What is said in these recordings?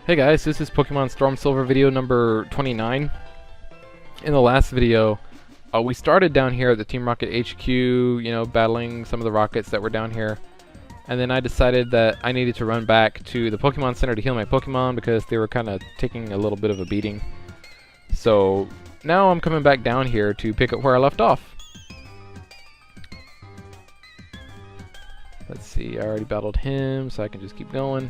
Hey guys, this is Pokemon Storm Silver video number 29. In the last video, we started down here at the Team Rocket HQ, you know, battling some of the rockets that were down here. And then I decided that I needed to run back to the Pokemon Center to heal my Pokemon because they were kind of taking a little bit of a beating. So now I'm coming back down here to pick up where I left off. Let's see, I already battled him, so I can just keep going.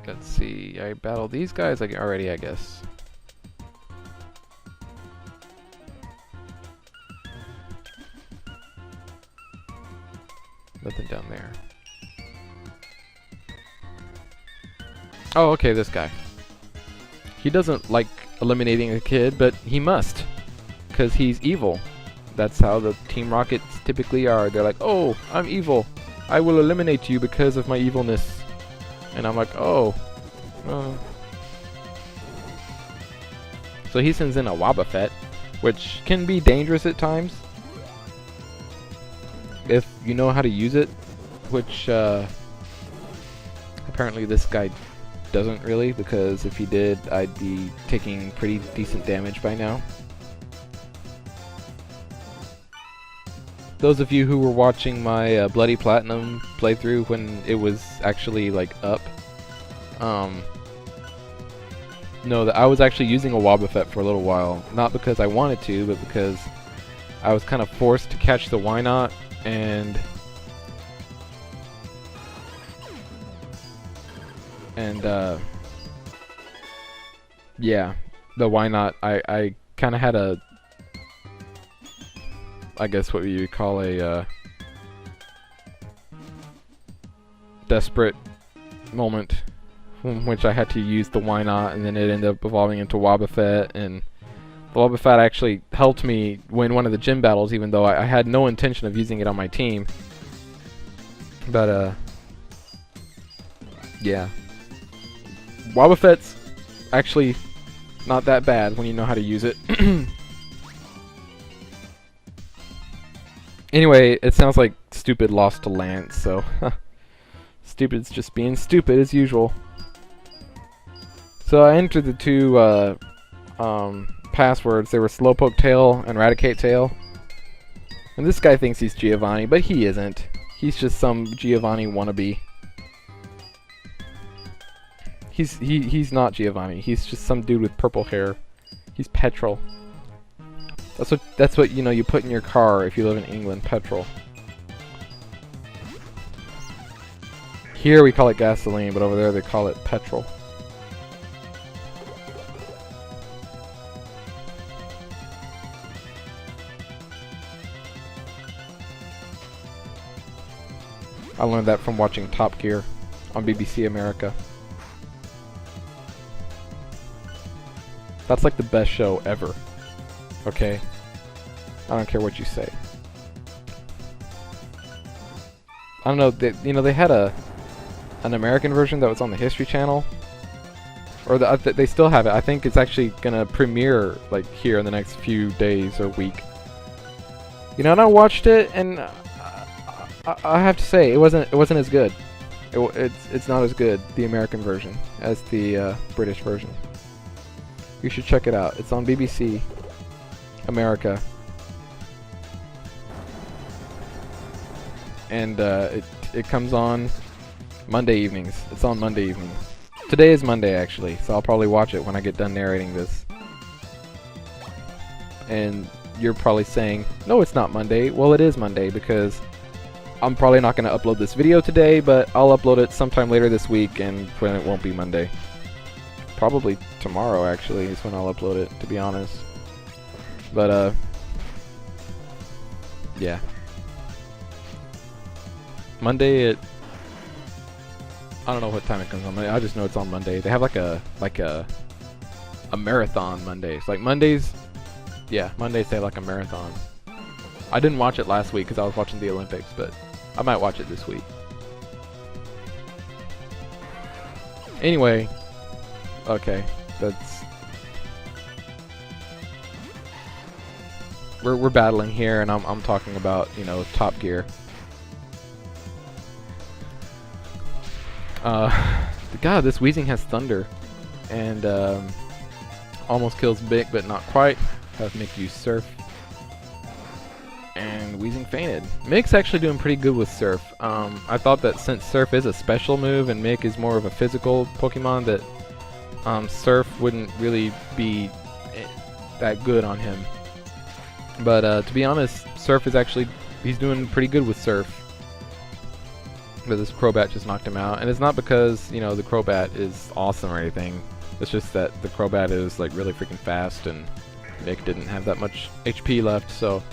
Let's see, I battled these guys like already, I guess. Nothing down there. Oh, okay, this guy. He doesn't like eliminating a kid, but he must, because he's evil. That's how the Team Rockets typically are. They're like, oh, I'm evil. I will eliminate you because of my evilness. And I'm like, oh. So he sends in a Wobbuffet, which can be dangerous at times if you know how to use it, which apparently this guy doesn't really, because if he did, I'd be taking pretty decent damage by now. Those of you who were watching my Bloody Platinum playthrough when it was actually like up, know that I was actually using a Wobbuffet for a little while, not because I wanted to, but because I was kind of forced to catch the Why Not, and yeah, the Why Not, I kind of had a, I guess what you would call a desperate moment in which I had to use the Why Not, and then it ended up evolving into Wobbuffet, and the Wobbuffet actually helped me win one of the gym battles, even though I had no intention of using it on my team. But yeah, Wobbuffet's actually not that bad when you know how to use it. Anyway, it sounds like Stupid lost to Lance, so Stupid's just being stupid as usual. So I entered the two passwords. They were Slowpoke Tail and Raticate Tail. And this guy thinks he's Giovanni, but he isn't. He's just some Giovanni wannabe. He's not Giovanni. He's just some dude with purple hair. He's petrol. That's what you know you put in your car if you live in England, petrol. Here we call it gasoline, but over there they call it petrol. I learned that from watching Top Gear on BBC America. That's like the best show ever. Okay? I don't care what you say. I don't know, they had an American version that was on the History Channel. Or they still have it. I think it's actually gonna premiere like here in the next few days or week. You know, and I watched it, and I have to say it wasn't as good. It's not as good, the American version, as the British version. You should check it out. It's on BBC America, and it comes on Monday evenings. It's on Monday evenings. Today is Monday actually, so I'll probably watch it when I get done narrating this. And you're probably saying, no, it's not Monday. Well, it is Monday, because I'm probably not going to upload this video today, but I'll upload it sometime later this week, and when it won't be Monday. Probably tomorrow actually is when I'll upload it, to be honest. But yeah, Monday I don't know what time it comes on Monday. I just know it's on Monday. They have like a marathon Mondays. Like Mondays, yeah, Mondays they have like a marathon. I didn't watch it last week because I was watching the Olympics, but I might watch it this week. Anyway, okay, we're battling here, and I'm talking about, you know, Top Gear. God, this Weezing has Thunder. And almost kills Mick, but not quite. Have Mick use Surf. And Weezing fainted. Mick's actually doing pretty good with Surf. I thought that since Surf is a special move and Mick is more of a physical Pokemon, that Surf wouldn't really be that good on him. But to be honest, Surf is actually, he's doing pretty good with Surf. But this Crobat just knocked him out. And it's not because, you know, the Crobat is awesome or anything. It's just that the Crobat is like really freaking fast and Mick didn't have that much HP left, so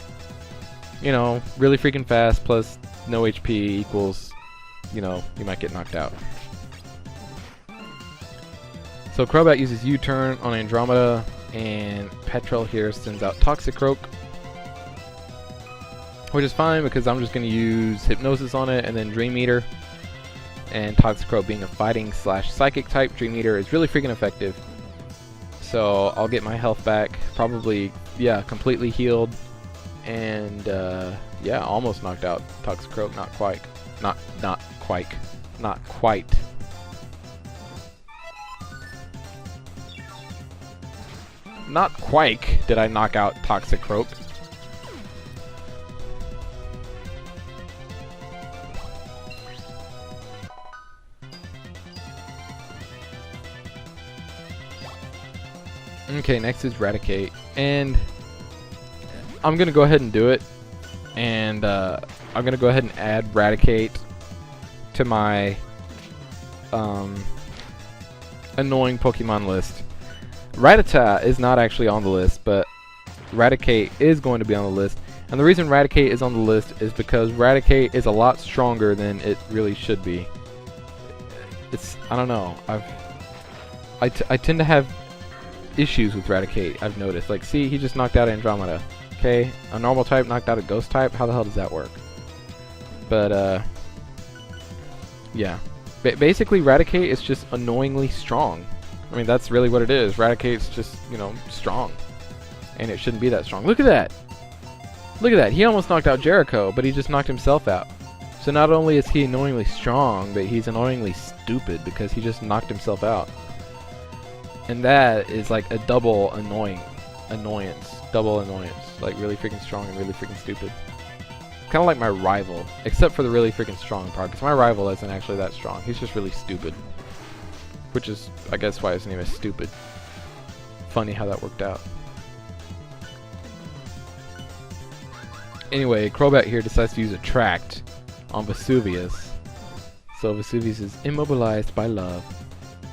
you know, really freaking fast plus no HP equals, you know, you might get knocked out. So Crobat uses U-turn on Andromeda, and Petrel here sends out Toxicroak, which is fine because I'm just going to use Hypnosis on it and then Dream Eater. And Toxicroak being a fighting / psychic type, Dream Eater is really freaking effective. So I'll get my health back, probably, yeah, completely healed. And yeah, almost knocked out Toxicroak, not quite. Not quite. Not quite did I knock out Toxicroak. Okay, next is Raticate, and I'm gonna go ahead and do it, and I'm gonna go ahead and add Raticate to my annoying Pokemon list. Rattata is not actually on the list, but Raticate is going to be on the list, and the reason Raticate is on the list is because Raticate is a lot stronger than it really should be. It's, I don't know, I tend to have issues with Raticate, I've noticed. Like, see, he just knocked out Andromeda. Okay, a normal type knocked out a ghost type. How the hell does that work? But yeah, basically Raticate is just annoyingly strong. I mean, that's really what it is. Raticate's just, you know, strong, and it shouldn't be that strong. Look at that! Look at that! He almost knocked out Jericho, but he just knocked himself out. So not only is he annoyingly strong, but he's annoyingly stupid because he just knocked himself out. And that is like a double annoyance. Double annoyance. Like really freaking strong and really freaking stupid. Kind of like my rival, except for the really freaking strong part, because my rival isn't actually that strong. He's just really stupid. Which is, I guess, why his name is Stupid. Funny how that worked out. Anyway, Crobat here decides to use Attract on Vesuvius. So Vesuvius is immobilized by love.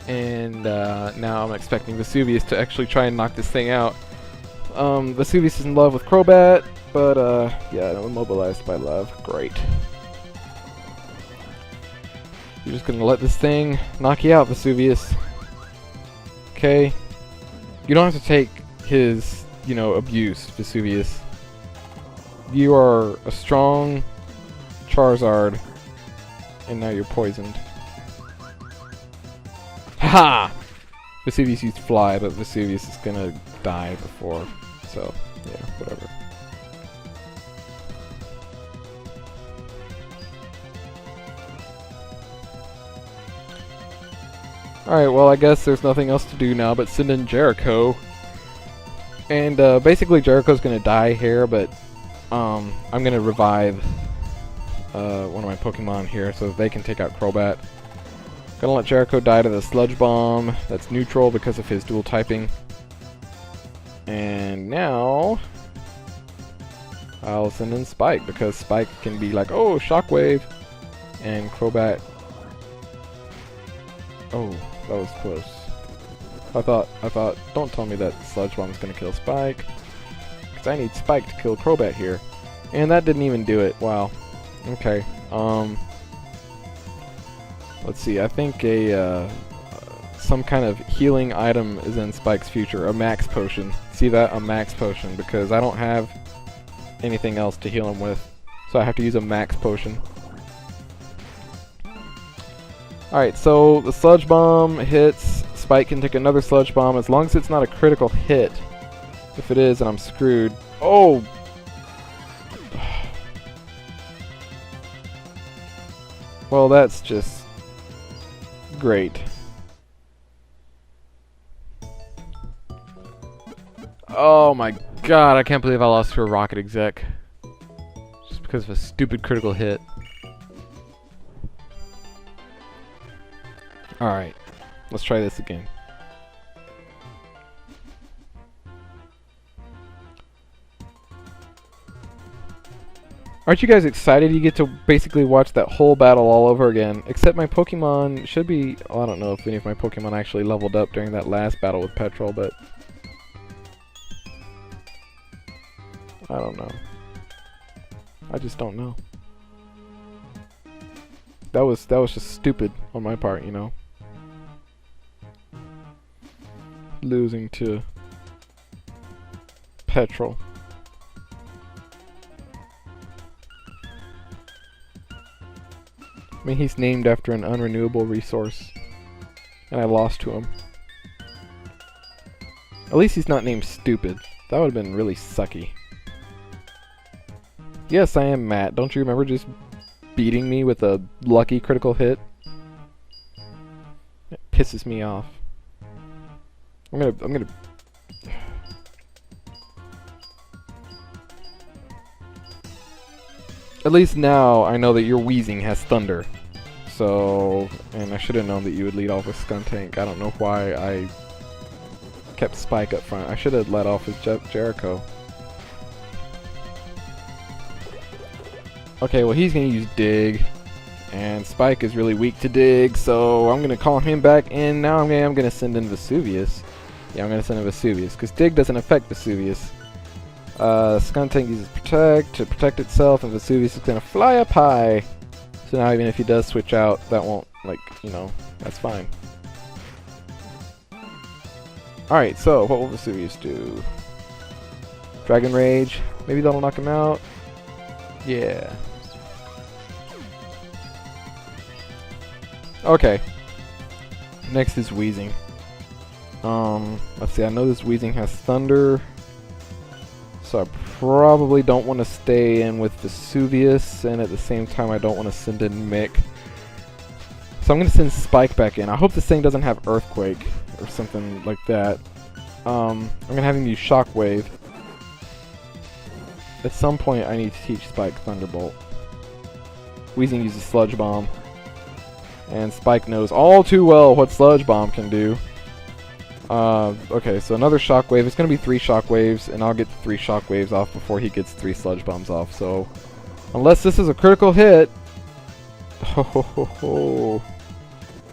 And now I'm expecting Vesuvius to actually try and knock this thing out. Vesuvius is in love with Crobat, but yeah, immobilized by love. Great. You're just gonna let this thing knock you out, Vesuvius. Okay? You don't have to take his, you know, abuse, Vesuvius. You are a strong Charizard, and now you're poisoned. Haha! Vesuvius used Fly, but Vesuvius is gonna die before, so yeah, whatever. Alright, well, I guess there's nothing else to do now but send in Jericho. And basically Jericho's gonna die here, but I'm gonna revive one of my Pokemon here so that they can take out Crobat. Gonna let Jericho die to the Sludge Bomb. That's neutral because of his dual typing. And now I'll send in Spike because Spike can be like, oh, Shockwave, and Crobat. Oh, that was close. I thought, don't tell me that Sludge Bomb is gonna kill Spike, because I need Spike to kill Crobat here, and that didn't even do it. Wow. Okay. Let's see. I think some kind of healing item is in Spike's future. A Max Potion. See that? A Max Potion, because I don't have anything else to heal him with, so I have to use a Max Potion. Alright, so the Sludge Bomb hits. Spike can take another Sludge Bomb as long as it's not a critical hit. If it is, then I'm screwed. Oh! Well, that's just Great. Oh my god, I can't believe I lost to a rocket exec. Just because of a stupid critical hit. Alright, let's try this again. Aren't you guys excited? You get to basically watch that whole battle all over again. Except my Pokemon should be... Well, I don't know if any of my Pokemon actually leveled up during that last battle with Petrol, but... I don't know. I just don't know. That was just stupid on my part, you know. Losing to Petrol. I mean, he's named after an unrenewable resource, and I lost to him. At least he's not named Stupid. That would have been really sucky. Yes, I am Matt. Don't you remember just beating me with a lucky critical hit? It pisses me off. I'm gonna... At least now I know that your Weezing has Thunder. So, and I should have known that you would lead off with Skuntank. I don't know why I kept Spike up front. I should have led off with Jericho. Okay, well he's gonna use Dig, and Spike is really weak to Dig, so I'm gonna call him back, and now I'm gonna send in Vesuvius. Yeah, I'm gonna send in Vesuvius, because Dig doesn't affect Vesuvius. Skuntank uses Protect to protect itself, and Vesuvius is gonna fly up high. So now even if he does switch out, that won't, like, you know, that's fine. Alright, so what will Vesuvius do? Dragon Rage. Maybe that'll knock him out. Yeah. Okay. Next is Weezing. Let's see, I know this Weezing has Thunder. So I probably don't want to stay in with Vesuvius, and at the same time I don't want to send in Mick. So I'm going to send Spike back in. I hope this thing doesn't have Earthquake or something like that. I'm going to have him use Shockwave. At some point I need to teach Spike Thunderbolt. Weezing uses Sludge Bomb. And Spike knows all too well what Sludge Bomb can do. Okay, so another Shockwave. It's going to be 3 Shockwaves, and I'll get the 3 Shockwaves off before he gets 3 Sludge Bombs off. So, unless this is a critical hit... Ho ho ho ho.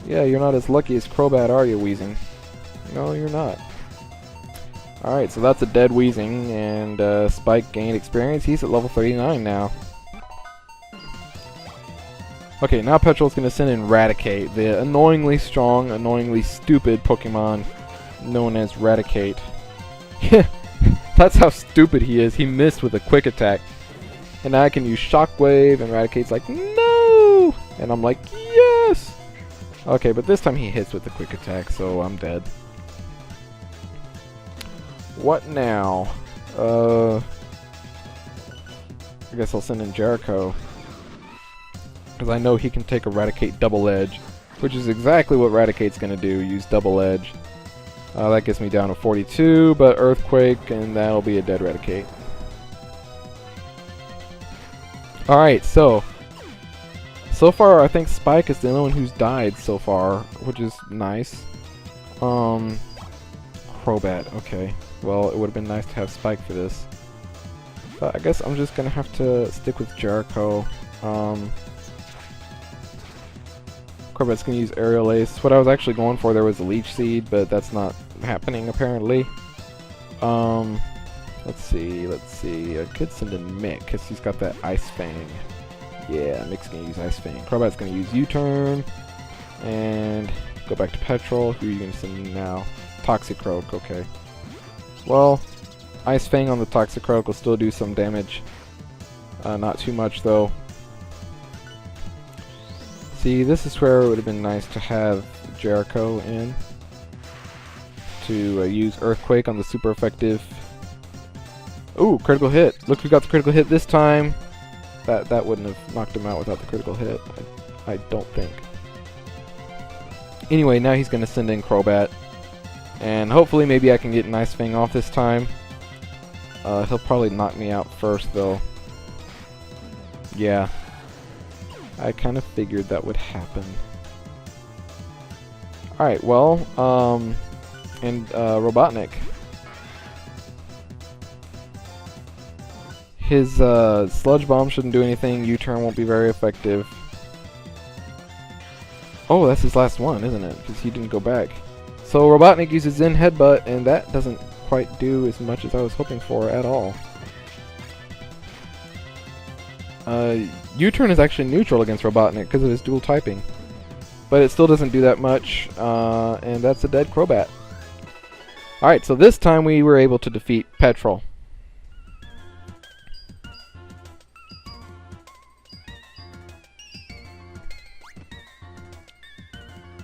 Yeah, you're not as lucky as Crobat, are you, Weezing? No, you're not. Alright, so that's a dead Weezing, and Spike gained experience. He's at level 39 now. Okay, now Petrol's going to send in Raticate, the annoyingly strong, annoyingly stupid Pokemon known as Raticate. That's how stupid he is. He missed with a quick attack. And now I can use Shockwave, and Raticate's like, no! And I'm like, yes! Okay, but this time he hits with a quick attack, so I'm dead. What now? I guess I'll send in Jericho. Because I know he can take a Raticate Double Edge, which is exactly what Raticate's going to do, use Double Edge. That gets me down to 42, but Earthquake, and that'll be a dead Raticate. Alright, so far I think Spike is the only one who's died so far, which is nice. Crobat, okay. Well, it would have been nice to have Spike for this. But I guess I'm just going to have to stick with Jericho. Crobat's going to use Aerial Ace. What I was actually going for there was a Leech Seed, but that's not happening apparently. Let's see. I could send in Mick, because he's got that Ice Fang. Yeah, Mick's going to use Ice Fang. Crobat's going to use U-Turn. And go back to Petrol. Who are you going to send in now? Toxicroak, okay. Well, Ice Fang on the Toxicroak will still do some damage. Not too much though. See, this is where it would have been nice to have Jericho in. To use Earthquake on the super effective... Ooh, critical hit! Look who got the critical hit this time! That wouldn't have knocked him out without the critical hit. I don't think. Anyway, now he's going to send in Crobat. And hopefully maybe I can get Nice Fang off this time. He'll probably knock me out first, though. Yeah. I kind of figured that would happen. Alright, well, Robotnik. His Sludge Bomb shouldn't do anything. U-turn won't be very effective. Oh, that's his last one, isn't it? Because he didn't go back. So Robotnik uses Zen Headbutt, and that doesn't quite do as much as I was hoping for at all. U-turn is actually neutral against Robotnik because of his dual typing. But it still doesn't do that much, and that's a dead Crobat. Alright, so this time we were able to defeat Petrol.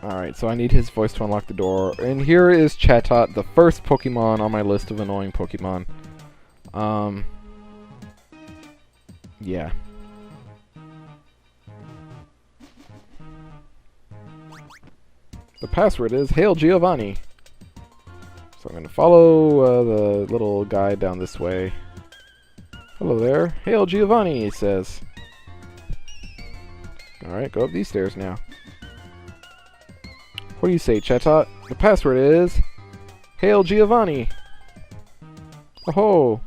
Alright, so I need his voice to unlock the door. And here is Chatot, the first Pokemon on my list of annoying Pokemon. Yeah. The password is Hail Giovanni. So I'm going to follow the little guide down this way. Hello there. Hail Giovanni, he says. Alright, go up these stairs now. What do you say, Chatot? The password is Hail Giovanni. Oh.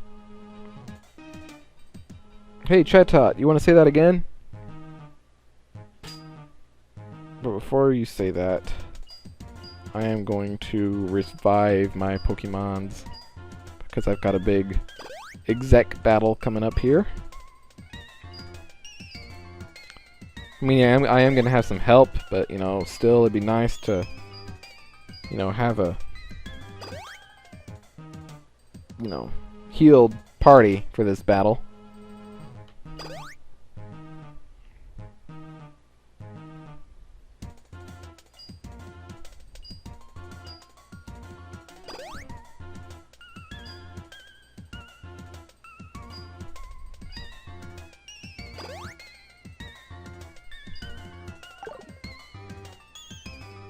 Hey, Chatot, you want to say that again? But before you say that, I am going to revive my Pokemons because I've got a big exec battle coming up here. I mean, I am going to have some help, but, you know, still it'd be nice to, you know, have a, you know, healed party for this battle.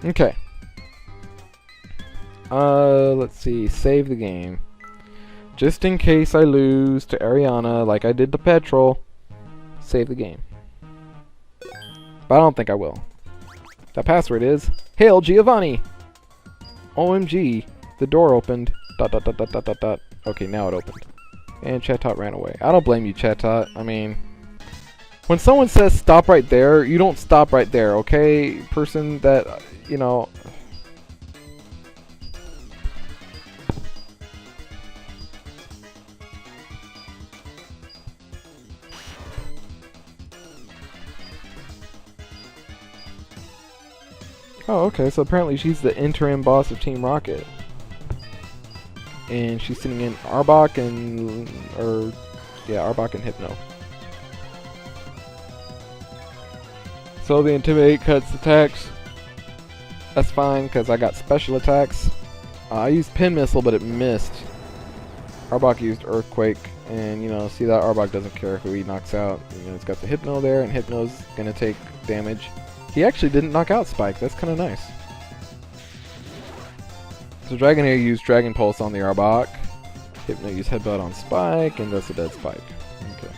Okay. Let's see. Save the game. Just in case I lose to Ariana like I did to Petrol, save the game. But I don't think I will. The password is Hail Giovanni! OMG. The door opened. ... Okay, now it opened. And Chatot ran away. I don't blame you, Chatot. I mean, when someone says stop right there, you don't stop right there, okay? Person that, you know... Oh, okay, so apparently she's the interim boss of Team Rocket. And she's sitting in Arbok and... Arbok and Hypno. So the Intimidate cuts attacks. That's fine, because I got special attacks. I used Pin Missile, but it missed. Arbok used Earthquake, and, you know, see that Arbok doesn't care who he knocks out. You know, it's got the Hypno there, and Hypno's going to take damage. He actually didn't knock out Spike. That's kind of nice. So Dragonair used Dragon Pulse on the Arbok. Hypno used Headbutt on Spike, and that's a dead Spike. Okay.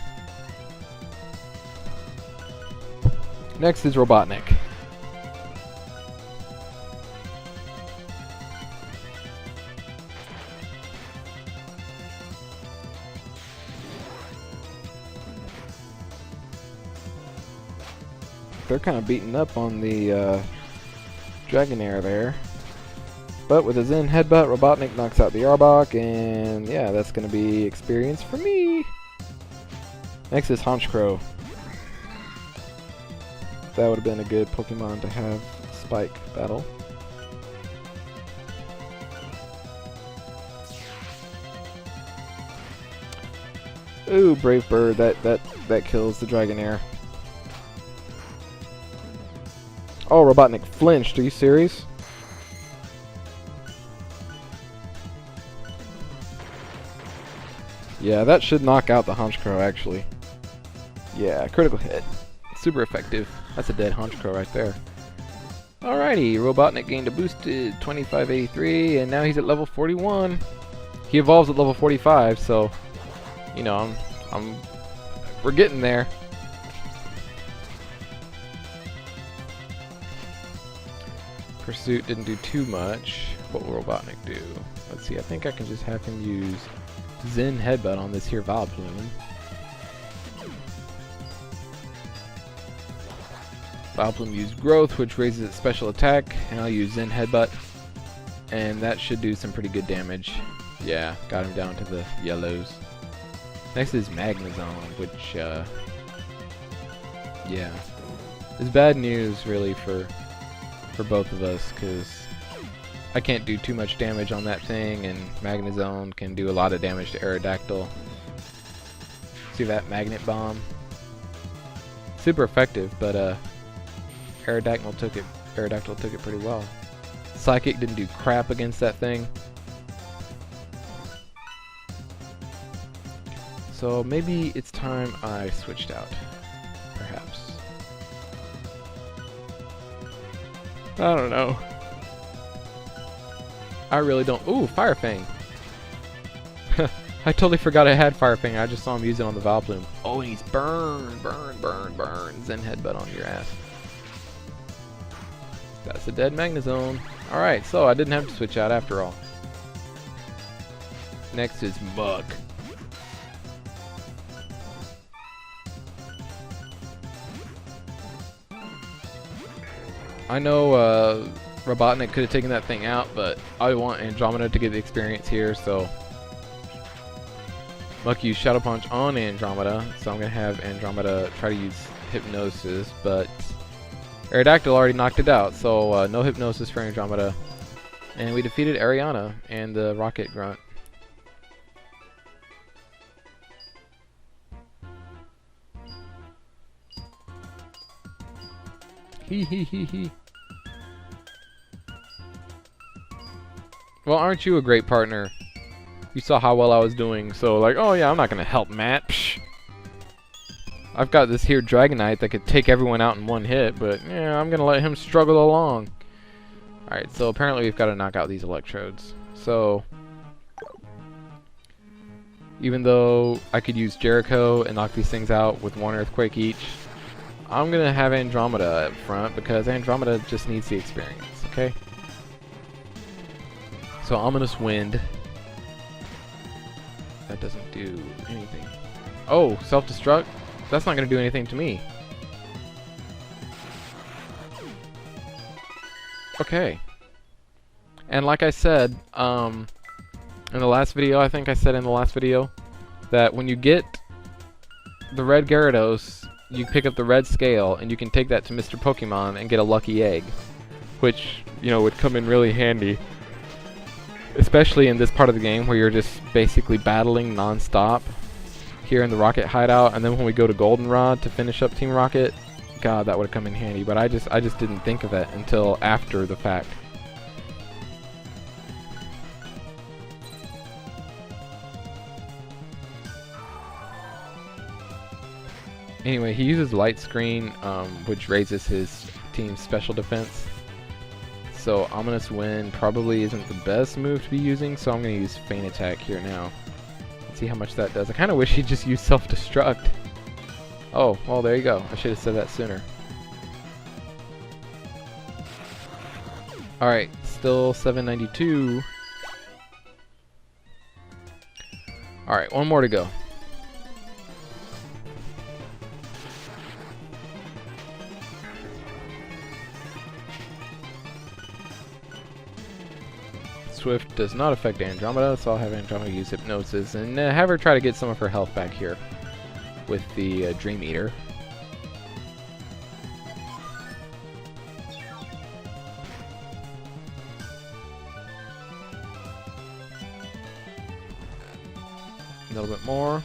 Next is Robotnik. They're kind of beating up on the Dragonair there. But with a Zen Headbutt, Robotnik knocks out the Arbok, and yeah, that's going to be experience for me. Next is Honchkrow. That would have been a good Pokemon to have Spike battle. Ooh, Brave Bird, that kills the Dragonair. Oh, Robotnik flinched. Are you serious? Yeah, that should knock out the Honchkrow, actually. Yeah, critical hit. Super effective. That's a dead Honchkrow right there. Alrighty, Robotnik gained a boosted 2583, and now he's at level 41. He evolves at level 45, so you know, we're getting there. Pursuit didn't do too much. What will Robotnik do? Let's see, I think I can just have him use Zen Headbutt on this here Vileplume. Vileplume used Growth, which raises its special attack, and I'll use Zen Headbutt, and that should do some pretty good damage. Yeah, got him down to the yellows. Next is Magnezone, which, yeah, is bad news really for both of us, because I can't do too much damage on that thing, and Magnezone can do a lot of damage to Aerodactyl. See that Magnet Bomb? Super effective, but Aerodactyl took it pretty well. Psychic didn't do crap against that thing. So maybe it's time I switched out, perhaps. I don't know. I really don't. Ooh, Fire Fang. I totally forgot I had Fire Fang. I just saw him use it on the Vileplume. Oh, and he's burn. Zen Headbutt on your ass. That's a dead Magnezone. Alright, so I didn't have to switch out after all. Next is Muk. I know Robotnik could have taken that thing out, but I want Andromeda to get the experience here, so Muk used Shadow Punch on Andromeda, so I'm going to have Andromeda try to use Hypnosis, but Aerodactyl already knocked it out, so no Hypnosis for Andromeda. And we defeated Ariana and the Rocket Grunt. Hee. Well, aren't you a great partner? You saw how well I was doing, so like, oh yeah, I'm not gonna help Matt. Psh. I've got this here Dragonite that could take everyone out in one hit, but yeah, I'm gonna let him struggle along. Alright, so apparently we've got to knock out these electrodes. So, even though I could use Jericho and knock these things out with one Earthquake each, I'm gonna have Andromeda up front because Andromeda just needs the experience, okay? So Ominous Wind. That doesn't do anything. Oh, self-destruct? That's not gonna do anything to me. Okay. And like I said, in the last video, I think I said in the last video, that when you get the red Gyarados, you pick up the red scale, and you can take that to Mr. Pokemon and get a lucky egg. Which, you know, would come in really handy. Especially in this part of the game where you're just basically battling non-stop here in the Rocket Hideout, and then when we go to Goldenrod to finish up Team Rocket, God, that would have come in handy, but I just didn't think of that until after the fact. Anyway, he uses Light Screen, which raises his team's special defense. So Ominous Wind probably isn't the best move to be using, so I'm going to use Feint Attack here now. Let's see how much that does. I kind of wish he'd just use Self-Destruct. Oh, well there you go. I should have said that sooner. Alright, still 792. Alright, one more to go. Swift does not affect Andromeda, so I'll have Andromeda use Hypnosis and have her try to get some of her health back here with the Dream Eater. A little bit more.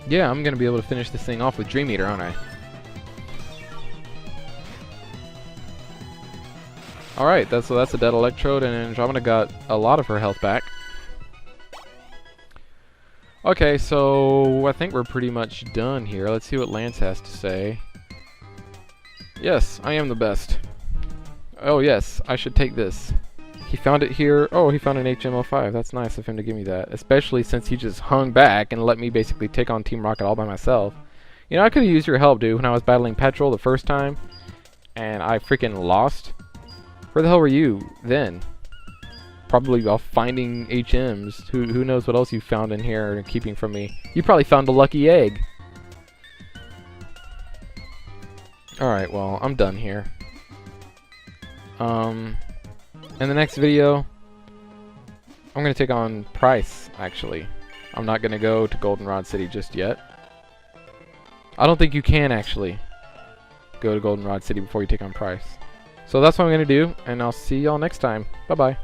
Yeah, I'm going to be able to finish this thing off with Dream Eater, aren't I? Alright, so that's a dead Electrode, and Andromeda got a lot of her health back. Okay, so I think we're pretty much done here. Let's see what Lance has to say. Yes, I am the best. Oh yes, I should take this. He found it here. Oh, he found an HM05. That's nice of him to give me that. Especially since he just hung back and let me basically take on Team Rocket all by myself. You know, I could have used your help, dude, when I was battling Petrol the first time. And I freaking lost. Where the hell were you then? Probably off finding HMs. Who knows what else you found in here and keeping from me. You probably found a lucky egg. Alright, well, I'm done here. In the next video, I'm going to take on Price, actually. I'm not going to go to Goldenrod City just yet. I don't think you can, actually, go to Goldenrod City before you take on Price. So that's what I'm going to do, and I'll see y'all next time. Bye-bye.